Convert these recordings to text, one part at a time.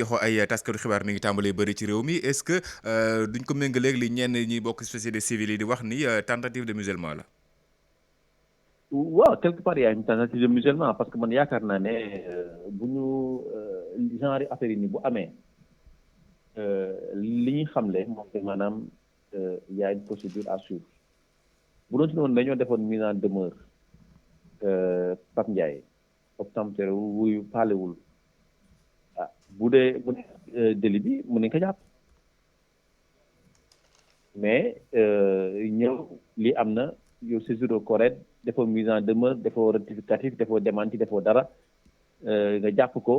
yoxoo ay taskatu xibaar mi ngi tàmbalee bëri ci réew mi est-ce que duñ ko méngaleeg li ñenn ñi bokk société civile yi di wax ni tentative de musellement la. waaw quelque part y a une tentative de musulman parce que man yaakaar naa ne bu ñu genre affaire yi nii bu amee li ñuy xamle moom te maanaam y a une procédure à suivre bu doon si noonu dañoo defoon mise en demeure Pape Ndiaye obtempéré wuyu paalewul ah bu dee délit bi mën nañu ko jàpp mais ñëw li am na yow saisir au correct defoo mise en demeure defoo rectificatif defoo démenti defoo dara nga jàpp ko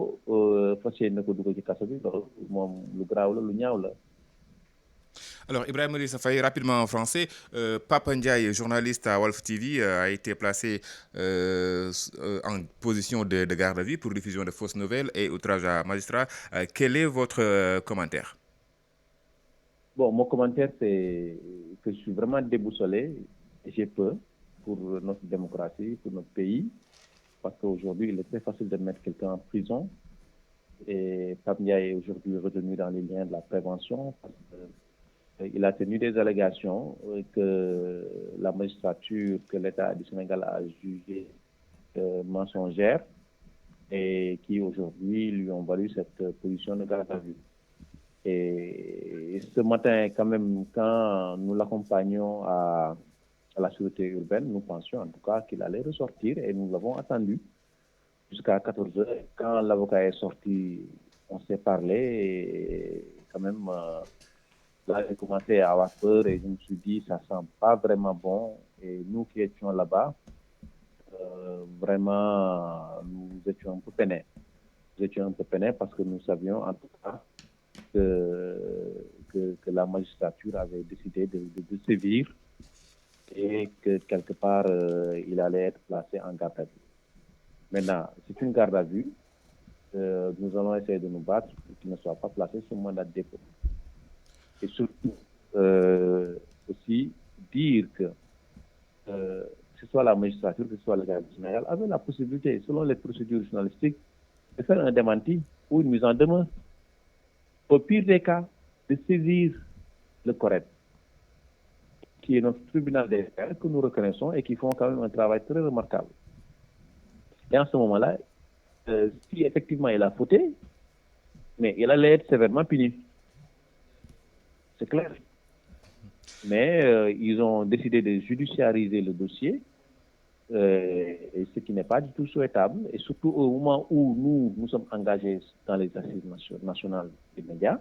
fas yéene ko dugal ci kaso bi loolu moom lu garaaw la lu ñaaw la. Alors, Ibrahima Lissa Faye, rapidement en français, Papa Ndiaye, journaliste à Walf TV, a été placé en position de garde à vue pour diffusion de fausses nouvelles et outrage à magistrat. Quel est votre commentaire? Bon, mon commentaire, c'est que je suis vraiment déboussolé et j'ai peur pour notre démocratie, pour notre pays, parce qu'aujourd'hui, il est très facile de mettre quelqu'un en prison. Et Pape Ndiaye est aujourd'hui retenu dans les liens de la prévention parce qu'il a tenu des allégations que la magistrature, que l'État du Sénégal a jugé mensongères et qui aujourd'hui lui ont valu cette position de garde à vue. Et ce matin, quand même, quand nous l'accompagnions à la sûreté urbaine, nous pensions en tout cas qu'il allait ressortir et nous l'avons attendu jusqu'à 14 heures. Quand l'avocat est sorti, on s'est parlé et quand même, là, j'ai commencé à avoir peur et je me suis dit, ça sent pas vraiment bon. Et nous qui étions là-bas, vraiment, nous étions un peu peinés. Nous étions un peu peinés parce que nous savions en tout cas que la magistrature avait décidé de sévir et que quelque part, il allait être placé en garde à vue. Maintenant, c'est une garde à vue. Nous allons essayer de nous battre pour qu'il ne soit pas placé sous mandat de dépôt. Et surtout, aussi dire que ce soit la magistrature, que ce soit le garde du Sénégal, avait la possibilité, selon les procédures journalistiques, de faire un démenti ou une mise en demeure. Au pire des cas, de saisir le correct, qui est notre tribunal des pairs, que nous reconnaissons et qui font quand même un travail très remarquable. Et en ce moment-là, si effectivement il a fauté, mais il allait être sévèrement puni. C'est clair. Mais ils ont décidé de judiciariser le dossier, et ce qui n'est pas du tout souhaitable. Et surtout au moment où nous sommes engagés dans les assises nationales des médias,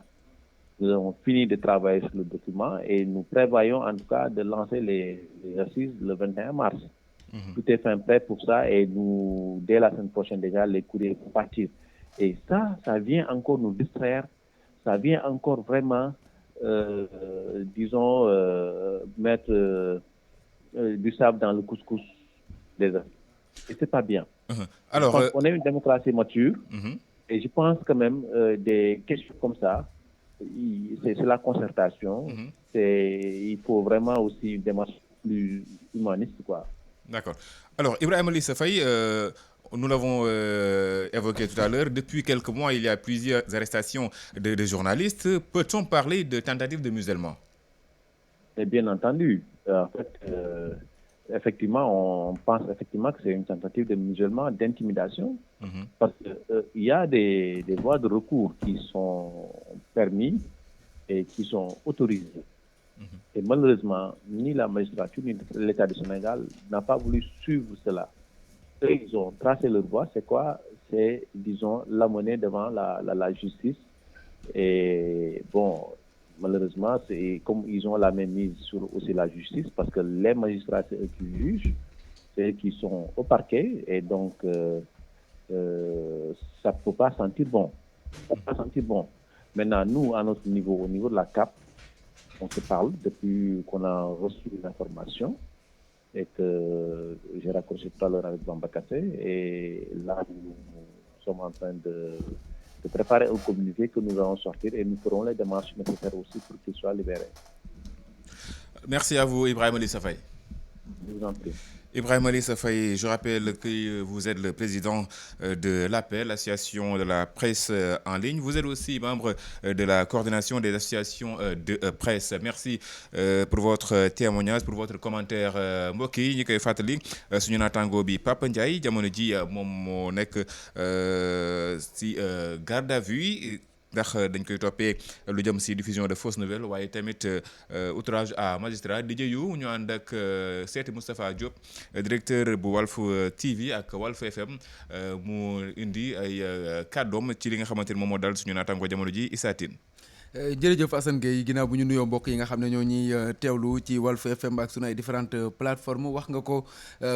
nous avons fini de travailler sur le document et nous prévoyons en tout cas de lancer les assises le 21 mars. Tout est fin prêt pour ça et nous, dès la semaine prochaine déjà, les courriers vont partir. Et ça vient encore nous distraire, ça vient encore vraiment, disons, mettre du sable dans le couscous des hommes. Et c'est pas bien. Alors, je pense qu'on est une démocratie mature et je pense quand même des questions comme ça, c'est la concertation. Il faut vraiment aussi une démarche plus humaniste, quoi. D'accord. Alors, Ibrahima Lissa Faye, nous l'avons évoqué tout à l'heure, depuis quelques mois, il y a plusieurs arrestations de journalistes. Peut-on parler de tentative de musellement? Et bien entendu. En fait, effectivement, on pense effectivement que c'est une tentative de musellement, d'intimidation, parce qu'il y a des voies de recours qui sont permis et qui sont autorisées. Et malheureusement, ni la magistrature ni l'État du Sénégal n'a pas voulu suivre cela. Eux, ils ont tracé leur voie. C'est quoi? C'est, disons, l'amener devant la justice. Et bon, malheureusement, c'est comme ils ont la même mise sur aussi la justice, parce que les magistrats, c'est eux qui jugent, c'est eux qui sont au parquet, et donc ça ne peut pas sentir bon. Ça peut pas sentir bon. Maintenant, nous, à notre niveau, au niveau de la CAP, on se parle depuis qu'on a reçu l'information et que j'ai raccroché tout à l'heure avec Bamba Kassé, et là, nous sommes en train de préparer un communiqué que nous allons sortir et nous ferons les démarches nécessaires aussi pour qu'il soit libéré. Merci à vous, Ibrahima Lissa Faye. Je vous en prie. Ibrahima Lissa Faye, je rappelle que vous êtes le président de l'APEL, l'association de la presse en ligne. Vous êtes aussi membre de la coordination des associations de presse. Merci pour votre témoignage, pour votre commentaire mbokk yi ñi koy fàttali suñu naataango bi Papa Ndiaye jamono ji moom moo nekk si garde à vue. Ndax dañ koy toppee lu jëm si diffusion de fausses nouvelles waaye tamit outrage à magistrat di jëyu ñu ànd ak seeti Moustapha Diop directeur bu Walf TV ak Walf FM mu indi ay kàddoom ci li nga xamante ni moom moo dal suñu naataango jamono ji Issa Tine. jërëjëf Assane Gueye ginnaaw bu ñu nuyoo mbokk yi nga xam ne ñoo ñuy teewlu ci Walf FM ak sunu ay différentes plateformes wax nga ko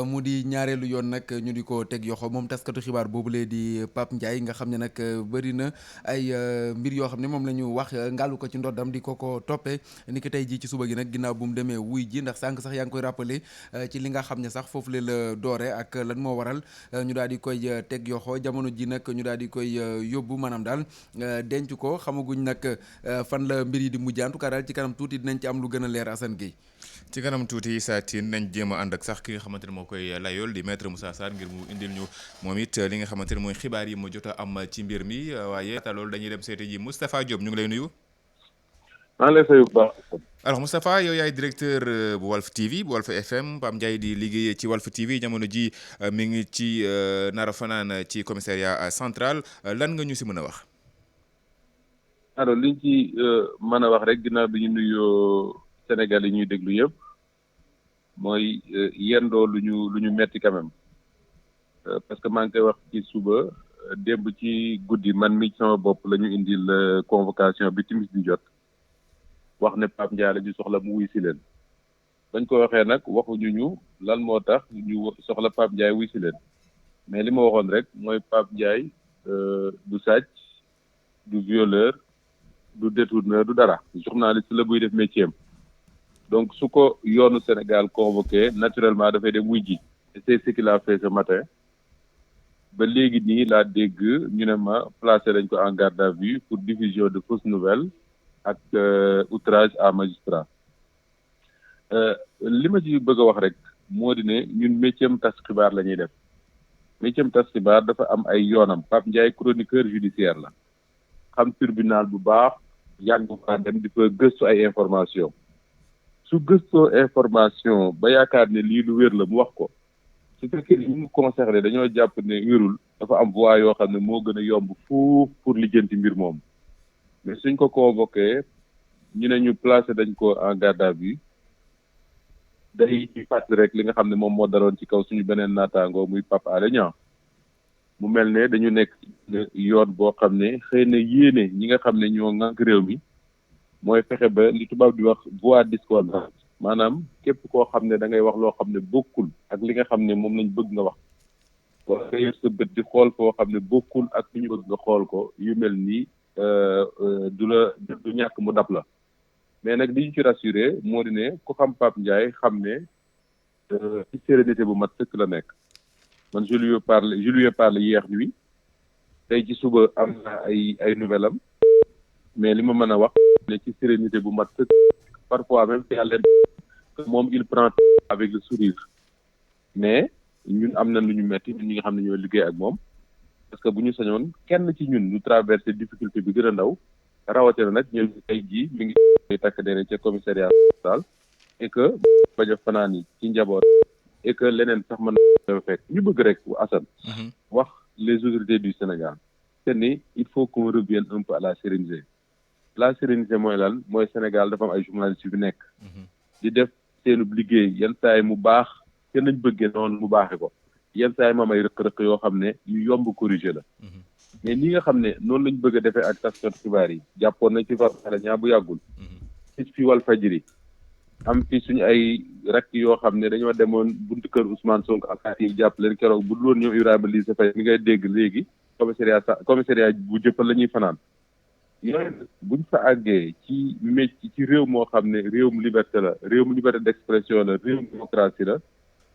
mu di ñaareelu yoon nag ñu di ko teg yoxo moom taskatu xibaar boobulee di Pape Ndiaye nga xam ne nag bëri na ay mbir yoo xam ne moom la ñu wax ngàllu ko ci ndoddam di ko toppee ni ki tey jii ci suba gi nag ginnaaw bu mu demee wuy ji ndax sànq sax yaa ngi koy rappelé ci li nga xam ne sax foofu la doore ak lan moo waral ñu daal di koy teg yoxo jamono ji nag ñu daal di koy yóbbu maanaam daal denc ko xamaguñ nag fan la mbir yi di mujj en tout cas daal ci kanam tuuti dinañ ci am lu gën a leer Assane Gueye. ci kanam tuuti Issa Tine nañ jéem a ànd ak sax ki nga xamante ne moo koy layool di maître Moussa Sarr ngir mu indil ñu moom it li nga xamante ne mooy xibaar yi mu jot a am ci mbir mi waaye ta loolu dañuy dem seeti ji Moustapha Diop ñu ngi lay nuyu. maa ngi lay fay bu baax. alors Moustapha yow yaay directeur bu Walf TV bu Walf FM Pape Ndiaye di liggéey ci Walf TV jamono ji mi ngi ci nar a fanaan ci commissariat central lan nga ñu si mën a wax. alors liñ ci mën a wax rek ginnaaw bi ñu nuyoo Sénégal yi ñuy déglu yëpp mooy yendoo lu ñu metti quand même parce que maa ngi koy wax ci suba démb ci guddi man mi sama bopp la ñu indil convocation bi timis di jot wax ne Pape Ndiaye la ñu soxla mu wuy si leen bañ ko waxee nag waxuñu ñu lan moo tax ñu soxla Pape Ndiaye wuy si leen mais li ma waxoon rek mooy Pape Ndiaye du sàcc du violeur du détourneur du dara journaliste la buy def métier am donc su ko yoonu Sénégal convoqué naturellement dafay dem wuy ji et c'est ce qu'il a fait ce matin ba léegi nii laa dégg ñu ne ma placé dañ ko en garde à vue pour diffusion de fausses nouvelles ak outrage à magistrat li ma ci bëgg a wax rek moo di ne ñun métier am tas xibaar la ñuy def métier am tas xibaar dafa am ay yoonam Pape Ndiaye chroniqueur judiciaire la xam tribunal bu baax yàgg faa dem di fa gëstu ay information su gëstoo information ba yaakaar ne lii lu wér la mu wax ko su fekkee ni ñu concerné dañoo jàpp ne wérul dafa am voie yoo xam ne moo gën a yomb fuuf pour lijjanti mbir moom mais suñ ko convoqué ñu ne ñu placé dañ ko en garde à vue day fàttali rek li nga xam ne moom moo daroon ci kaw suñu beneen naataangoo muy Pape Alé Niang mu mel ne dañu nekk yoon boo xam ne xëy na yéene ñi nga xam ne ñoo ŋànk réew mi mooy fexe ba li tubaab di wax voix discordante maanaam képp koo xam ne da ngay wax loo xam ne bokkul ak li nga xam ne moom lañ bëgg nga wax wala nga yor sa bët di xool foo xam ne bokkul ak li ñu bëgg nga xool ko yu mel nii du ñàkk mu dab la mais nag li ñu ci rassuré moo di ne ku xam Pape Ndiaye xam ne ci sérénité bu mat sëkk la nekk man je lui ai parlé hier nuit tey ci suba am na ay nouvelle am mais li ma mën a wax ne ci sérénité bu mat sëkk parfois même si yàlla que moom il prend avec le sourire mais ñun am na lu ñu metti ñun ñi nga xam ne ñoo liggéey ak moom parce que bu ñu sañoon kenn ci ñun ñu traversé difficulté bi gën a ndaw rawatina nag ñëw tey jii mi ngi takk dere ca commissariat central et que bañ a fanaan yi ci njaboot et que leneen sax mën na fekk ñu bëgg rek Assane wax les autorités du Sénégal te ni il faut qu'on revienne un peu à la sérénité mooy lan mooy Sénégal dafa am ay journalistes yu fi nekk di def seenub liggéey yenn saa yi mu baax te nañ bëggee noonu mu baaxe ko yenn saa yi moom ay rëq-rëq yoo xam ne yu yomb corriger la mais ni nga xam ne noonu lañ bëgg a defee ak taskatu xibaar yi jàppoon nañ ci farala ñaa bu yàggul fi Walfadjri am fi suñu ay rakk yoo xam ne dañoo demoon buntu kër Ousmane Sonko ak yi jàpp leen keroog bu dul woon ñoom Ibrahima Lissa Faye mi ngay dégg léegi commissariat bu jëppal la ñuy fanaan yooyu buñ fa àggee ci métier ci réew moo xam ne réewum liberté la réewum liberté d'expression la réewum démocratie la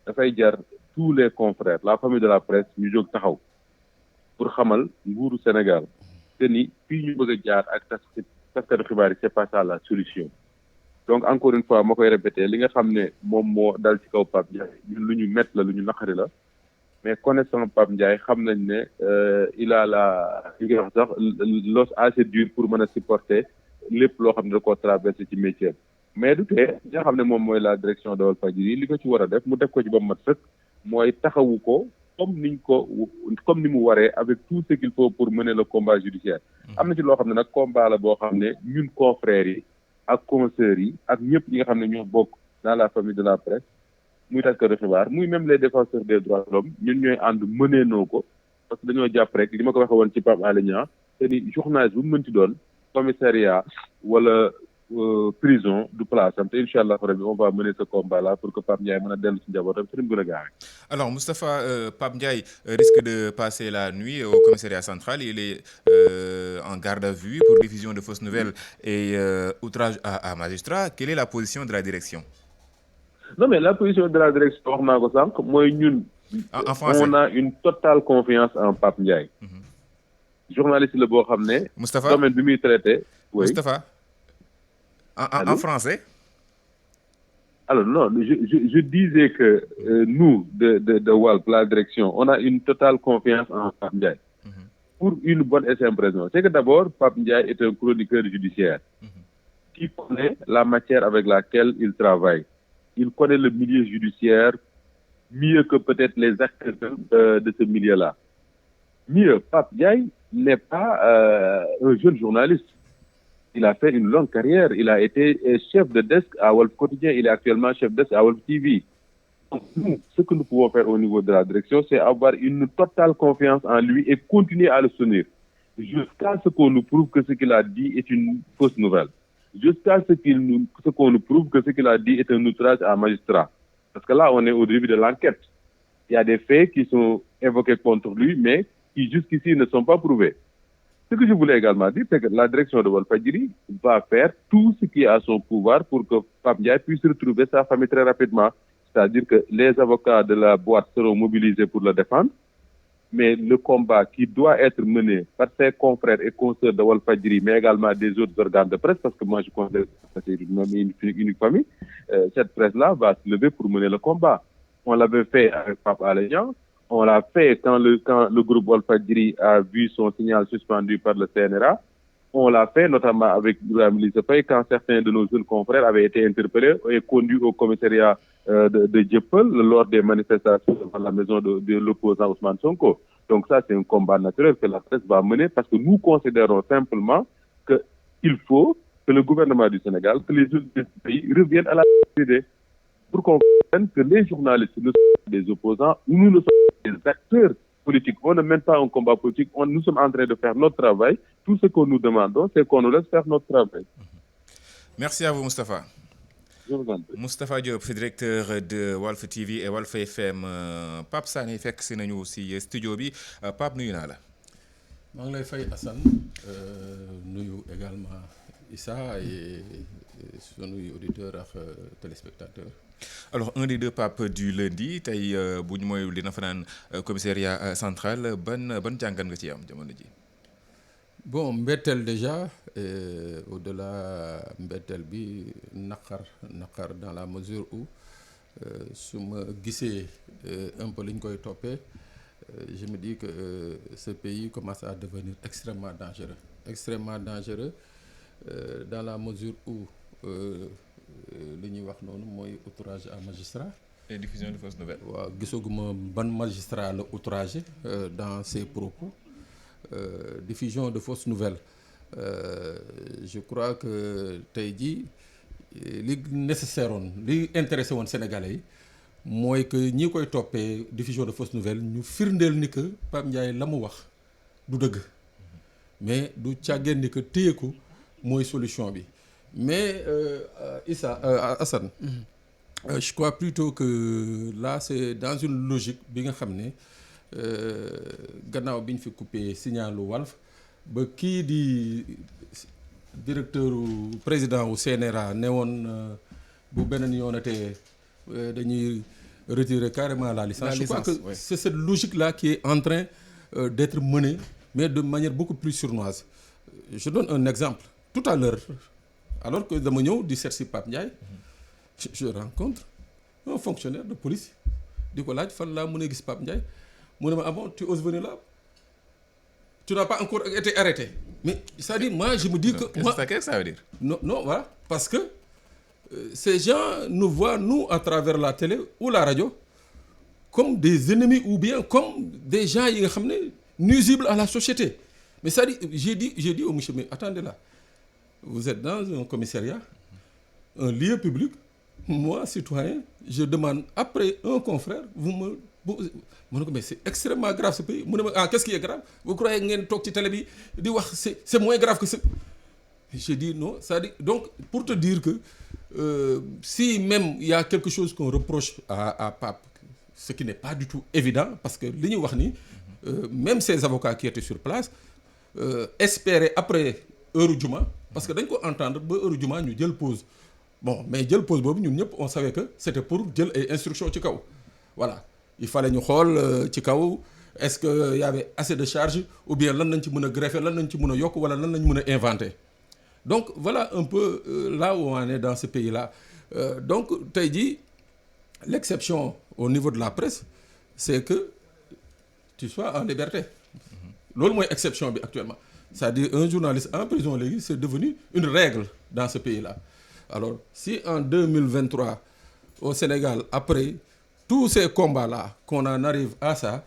dafay jar tous les confrères la famille de la presse ñu jóg taxaw pour xamal nguuru Sénégal te ni fii ñu bëgg a jaar ak taskatu xibaar yi c'est pas ça la solution donc encore une fois ma koy répété li nga xam ne moom moo dal ci kaw Pape Ndiaye ñun lu ñu métti la lu ñu naqari la mais connaissant Pape Ndiaye xam nañ ne il a li nga wax sax l'os assez dur pour mën a supporter lépp loo xam ne da koo traversé ci métier mais du tee li nga xam ne moom mooy la direction de Walfadjri li ko ci war a def mu def ko ci ba mu mat sëkk mooy taxawu ko comme ni mu waree avec tout ce qu'il faut pour mener le combat judiciaire. am na ci loo xam ne nag combat la boo xam ne ñun confrères yi ak consoeurs yi ak ñëpp ñi nga xam ne ñoo bokk dans la famille de la presse muy taskatu xibaar muy même les défenseurs des droits de l'homme ñun ñooy ànd mëneenoo ko parce que dañoo jàpp rek li ma ko waxee woon ci Pape Alé Niang te ni journaliste bu mu mënti doon commissariat wala prison du place am te incha allah rabbi on va mener ce combat là pour que Pape Ndiaye mën a dellu ci njabootam te ni mu gën a gaawee. Alors Moustapha, Pape Ndiaye risque de passer la nuit au commissariat central. Il est en garde à vue pour diffusion de fausses nouvelles et outrage à magistrat. Quelle est la position de la direction? Non mais la position de la direction wax naa ko sànq mooy ñun. En français on a une totale confiance en Pape Ndiaye. Journaliste la boo xam ne. Moustapha domaine bi muy traité. Oui. Moustapha. En français? Alors non, je disais que nous de Walf, la direction, on a une totale confiance en Pape Ndiaye. Pour une bonne et simple raison. C'est que d'abord, Pape Ndiaye est un chroniqueur judiciaire qui connaît la matière avec laquelle il travaille. Il connaît le milieu judiciaire mieux que peut-être les acteurs de ce milieu-là. Mieux, Pape Ndiaye n'est pas un jeune journaliste. Il a fait une longue carrière. Il a été chef de desk à Walf Quotidien. Il est actuellement chef de desk à Walf TV. Donc, nous, ce que nous pouvons faire au niveau de la direction, c'est avoir une totale confiance en lui et continuer à le soutenir. Jusqu'à ce qu'on nous prouve que ce qu'il a dit est une fausse nouvelle. Jusqu'à ce qu'on nous prouve que ce qu'il a dit est un outrage à magistrat. Parce que là, on est au début de l'enquête. Il y a des faits qui sont évoqués contre lui, mais qui jusqu'ici ne sont pas prouvés. Ce que je voulais également dire, c'est que la direction de Walfadjri va faire tout ce qui est à son pouvoir pour que Pape Ndiaye puisse retrouver sa famille très rapidement. C'est-à-dire que les avocats de la boîte seront mobilisés pour le défendre, mais le combat qui doit être mené par ses confrères et consoeurs de Walfadjri, mais également des autres organes de presse, parce que moi je considère que c'est une unique famille, cette presse-là va se lever pour mener le combat. On l'avait fait avec Pape Alé Niang. On l'a fait quand le groupe Walfadjri a vu son signal suspendu par le CNRA. On l'a fait notamment avec Ibrahima Lissa Faye quand certains de nos jeunes confrères avaient été interpellés et conduits au commissariat de Dieuppeul lors des manifestations devant la maison de l'opposant Ousmane Sonko. Donc ça, c'est un combat naturel que la presse va mener parce que nous considérons simplement qu'il faut que le gouvernement du Sénégal, que les autres pays reviennent à la idée pour qu'on comprenne que les journalistes ne sont pas des opposants, nous ne sommes pas des acteurs politiques. On ne mène pas un combat politique, nous sommes en train de faire notre travail. Tout ce que nous demandons, c'est qu'on nous laisse faire notre travail. Merci à vous, Moustapha. Je vous en prie. Moustapha Diop, directeur de Walf TV et Walf FM. Pape Sané fekk si nañu si studio bi Pape nuyu naa la. maa ngi lay fay Assane nuyu également Issa et sunuy auditeurs ak téléspectateurs. Alors un des deux papes du lundi tey bu ñu mooy dina fanaan commissariat central ban jàngat nga ci am jamono ji. Bon mbetteel déjà au-delà mbetteel bi naqar dans la mesure où su ma gisee un peu li ñu koy toppee je me dis que ce pays commence à devenir extrêmement dangereux dans la mesure où li ñuy wax noonu mooy outrage à magistrat. Et diffusion de fausses nouvelles. waaw gisaguma ban magistrat la outragé dans ses propos. Diffusion de fausses nouvelles je crois que tey jii li nécessaire woon li intéressé woon Sénégalais yi mooy que ñi koy toppee diffusion de fausses nouvelles ñu firndeel ni que Pape Ndiaye la mu wax du dëgg mais du càggeen ni que téye ko mooy solution bi mais Assane je crois plutôt que là c'est dans une logique bi nga xam ne gannaaw bi ñu fi coupé signalu Walf ba kii di directeur président wu CNRA ne woon bu beneen yoonatee dañuy retirer carrément la licence. Je crois que oui. C'est cette logique là qui est en train d'être menée mais de manière beaucoup plus sournoise. Je donne un exemple. Tout à l'heure alors que dama ñëw di seet si Pape Ndiaye je rencontre un fonctionnaire de police di ko laaj fan laa mën a gis Pape Ndiaye mu ne ma ah bon tu oses venir là tu n'as pas encore été arrêté mais c'est-à-dire moi je me dis que qu'est-ce que ça veut dire? non voilà parce que ces gens nous voient nous à travers la télé ou la radio comme des ennemis ou bien comme des gens yi nga xam ne nuisibles à la société mais c'est-à-dire j'ai dit au monsieur mais attendez là vous êtes dans un commissariat un lieu public moi citoyen je demande après un confrère vous me ne ko mais c'est extrêmement grave ce pays mu ne ma ah qu'est-ce qui est grave vous croyez ngeen toog ci télé bi di wax c'est moins grave que ça j'ai dit non c'est-à-dire donc pour te dire que si même il y a quelque chose qu'on reproche à Pape ce qui n'est pas du tout évident parce que li ñu wax ni même ces avocats qui étaient sur place espéraient après heure juma parce que dañ ko entendre ba heure juma ñu jël pause bon mais jël pause boobu ñun ñëpp on savait que c'était pour jël ay instructions ci kaw voilà il fallait ñu xool ci kaw est-ce que y avait assez de charge ou bien lan nañ ci mën a greffer lan nañ ci mën a yokk wala lan nañ mën a inventer donc voilà un peu là où on est dans ce pays-là donc tey jii l'exception au niveau de la presse c'est que tu sois en liberté loolu mooy exception bi actuellement c'est-à-dire un journaliste en prison léegi c'est devenu une règle dans ce pays-là alors si en 2023 au Sénégal après tous ces combats-là qu'on en arrive à ça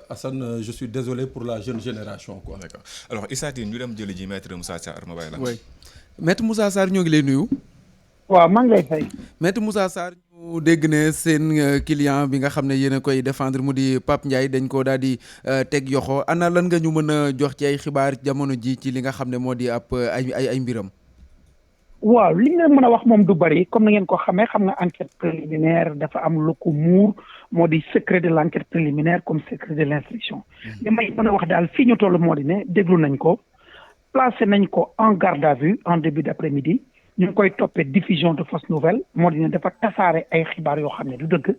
Assane je suis désolé pour la jeune génération quoi. D'accord alors Issa Tine ñu dem jëli ji maître Moussa Sarr ma bàyyi la. oui maître Moussa Sarr ñoo ngi lay nuyu. waaw maa ngi lay fay. maître Moussa Sarr ñu dégg ne seen client bi nga xam ne yéen a koy défendre mu di Pape Ndiaye dañ ko daal di teg yoxo ana lan nga ñu mën a jox ci ay xibaar jamono ji ci li nga xam ne moo di ab ay mbiram. waaw li nga mën a wax moom du bari comme na ngeen ko xamee xam nga enquête préliminaire dafa am lu ko muur moo di secret de l'enquête préliminaire comme secret de l'instruction. li may mën a wax daal fii ñu toll moo di ne déglu nañ ko placé nañ ko en garde à vue en début d'après-midi ñu ngi koy toppee diffusion de fausses nouvelles moo di ne dafa tasaare ay xibaar yoo xam ne du dëgg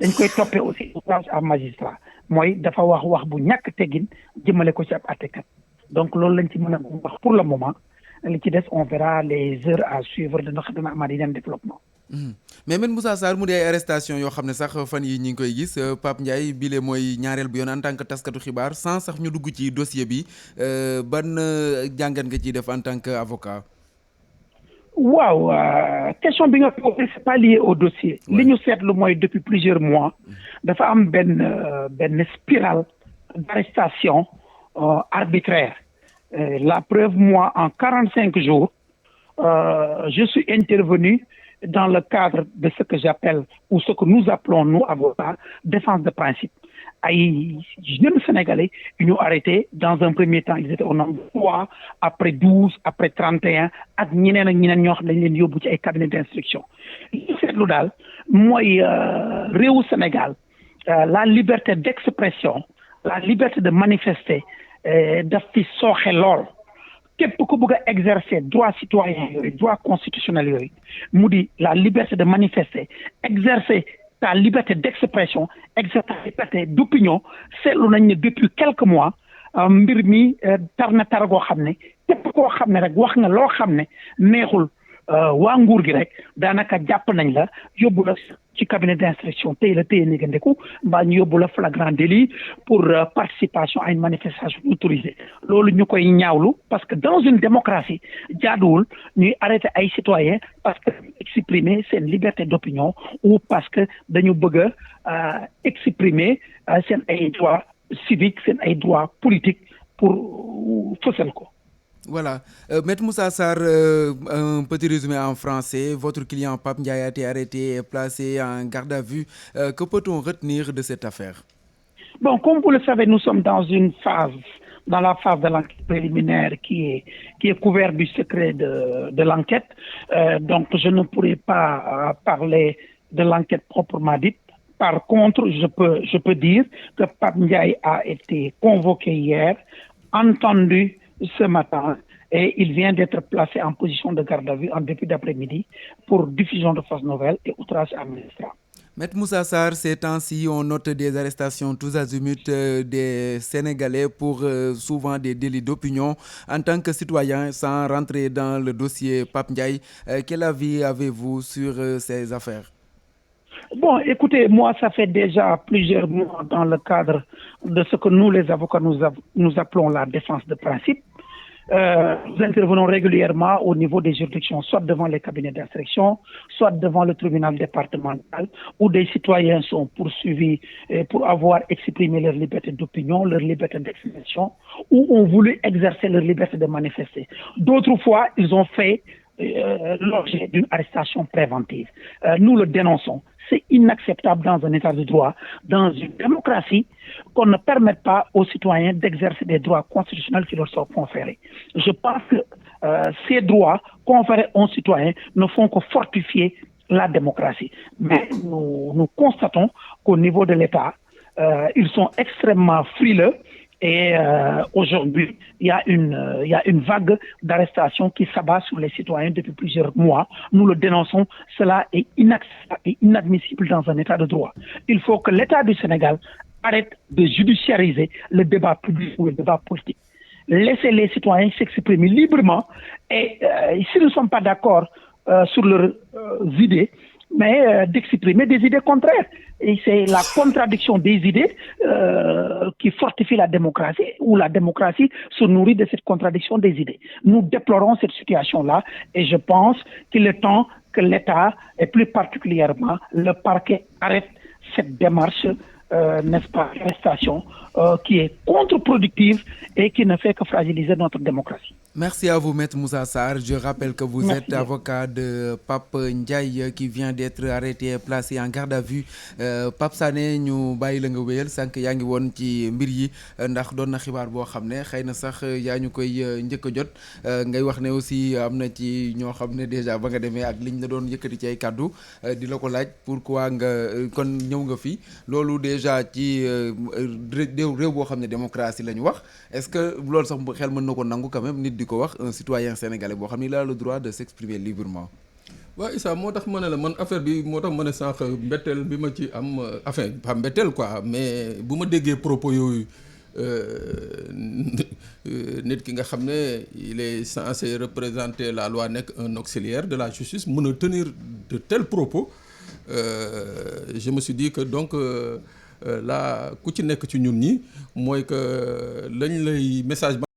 dañ koy toppee aussi outrage à magistrat mooy dafa wax bu ñàkk teggin jëmale ko ci ab àttekat donc loolu lañ ci mën a wax pour le moment. li ci des on verra les heures à suivre ndax dana amaat yeneen développement. mais man Moussa Sarr mu di ay arrestation yoo xam ne sax fan yi ñi ngi koy gis Pape Ndiaye bile mooy ñaareel bu yoon en tant que taskatu xibaar sans sax ñu dugg ci dossier bi ban jàngat nga ciy def en tant que avocat. waaw question bi nga posé c'est pas lié au dossier. li ñu seetlu mooy depuis plusieurs mois dafa am benn spirale d'arrestation arbitraire. La preuve, moi, en 45 jours, je suis intervenu dans le cadre de ce que j'appelle, ou ce que nous appelons, nous, avocats, défense de principe. Ay jeunes Sénégalais, ils nous arrêtés. Dans un premier temps, ils étaient au nombre de 3, après 12, après 31, ak ñeneen ñoo xam dañ leen yóbbu ci ay cabinet d'instruction. Li ñu seetlu daal mooy réewu Sénégal, la liberté d'expression, la liberté de manifester, daf fi sooxe lool képp ku bëgg a exercer droit citoyen yooyu droit constitutionnel yooyu mu di la liberté de manifester exercer ta liberté d'expression exercer ta liberté d'opinion seetlu nañ ne depuis quelques mois mbir mi tar na tar goo xam ne képp koo xam ne rek wax nga loo xam ne neexul waa nguur gi rek daanaka jàpp nañ la yóbbu la ci cabinet d'instruction téye négandeku mbaa ñu yóbbu la flagrant délit pour participation à une manifestation autorisée loolu ñu koy ñaawlu parce que dans une démocratie jaaduwul ñuy arrêter ay citoyens parce que exprimer seen liberté d'opinion ou parce que dañu bëgg a exprimer seen ay droits civiques seen ay droits politiques pour fësal ko. Voilà. Maître Moussa Sarr, un petit résumé en français. Votre client Pape Ndiaye a été arrêté et placé en garde à vue. Que peut-on retenir de cette affaire? Bon, comme vous le savez, nous sommes dans la phase de l'enquête préliminaire qui est couverte du secret de l'enquête. Donc, je ne pourrais pas parler de l'enquête proprement dite. Par contre, je peux dire que Pape Ndiaye a été convoqué hier, entendu ce matin et il vient d'être placé en position de garde à vue en début d'après-midi pour diffusion de fausses nouvelles et outrage à magistrat. Maître Moussa Sarr, ces temps-ci, on note des arrestations tous azimuts des Sénégalais pour souvent des délits d'opinion. En tant que citoyen, sans rentrer dans le dossier Pape Ndiaye, quel avis avez-vous sur ces affaires? Bon, écoutez, moi, ça fait déjà plusieurs mois dans le cadre de ce que nous, les avocats, nous appelons la défense de principe. Nous intervenons régulièrement au niveau des juridictions, soit devant les cabinets d'instruction, soit devant le tribunal départemental, où des citoyens sont poursuivis pour avoir exprimé leur liberté d'opinion, leur liberté d'expression, ou ont voulu exercer leur liberté de manifester. D'autres fois, ils ont fait l'objet d'une arrestation préventive. Nous le dénonçons. C'est inacceptable dans un état de droit, dans une démocratie, qu'on ne permette pas aux citoyens d'exercer des droits constitutionnels qui leur sont conférés. Je pense que ces droits conférés aux citoyens ne font que fortifier la démocratie. Mais nous constatons qu'au niveau de l'État, ils sont extrêmement frileux. Et aujourd'hui, il y a une vague d'arrestations qui s'abat sur les citoyens depuis plusieurs mois. Nous le dénonçons. Cela est inacceptable et inadmissible dans un état de droit. Il faut que l'État du Sénégal arrête de judiciariser le débat public ou le débat politique. Laissez les citoyens s'exprimer librement et s'ils ne sont pas d'accord sur leurs idées, mais d'exprimer des idées contraires. Et c'est la contradiction des idées qui fortifie la démocratie, ou la démocratie se nourrit de cette contradiction des idées. Nous déplorons cette situation-là et je pense qu'il est temps que l'État, et plus particulièrement le parquet, arrête cette démarche, n'est-ce pas, d'arrestation qui est contre-productive et qui ne fait que fragiliser notre démocratie. Merci à vous, Maître Moussa Sarr. Je rappelle que vous Merci. êtes avocat de Pape Ndiaye qui vient d'être arrêté et placé en garde à vue. Pape Sané, ñu bàyyi la nga wéyal sànq yaa ngi woon ci mbir yi ndax doon na xibaar boo xam ne xëy na sax yaa ñu koy njëkk a jot ngay wax ne aussi am na ci ñoo xam ne déjà ba nga demee ak liñ la doon yëkkati ci ay kàddu di la ko laaj pourquoi nga kon ñëw nga fi loolu déjà ci réew boo xam ne démocratie la ñu wax est-ce que loolu sax xel mën na ko nangu quand même nit di ko wax un citoyen sénégalais boo xam ne il a le droit de s'exprimer librement. waaw Issa moo tax ma ne la man affaire bi moo tax ma ne sànq mbetteel bi ma ci am enfin pas mbetteel quoi mais bu ma déggee propos yooyu nit ki nga xam ne il est censé représenter la loi, nekk un auxiliaire de la justice, mën a tenir de tels propos je me suis dit que donc là ku ci nekk ci ñun ñi mooy que lañ lay message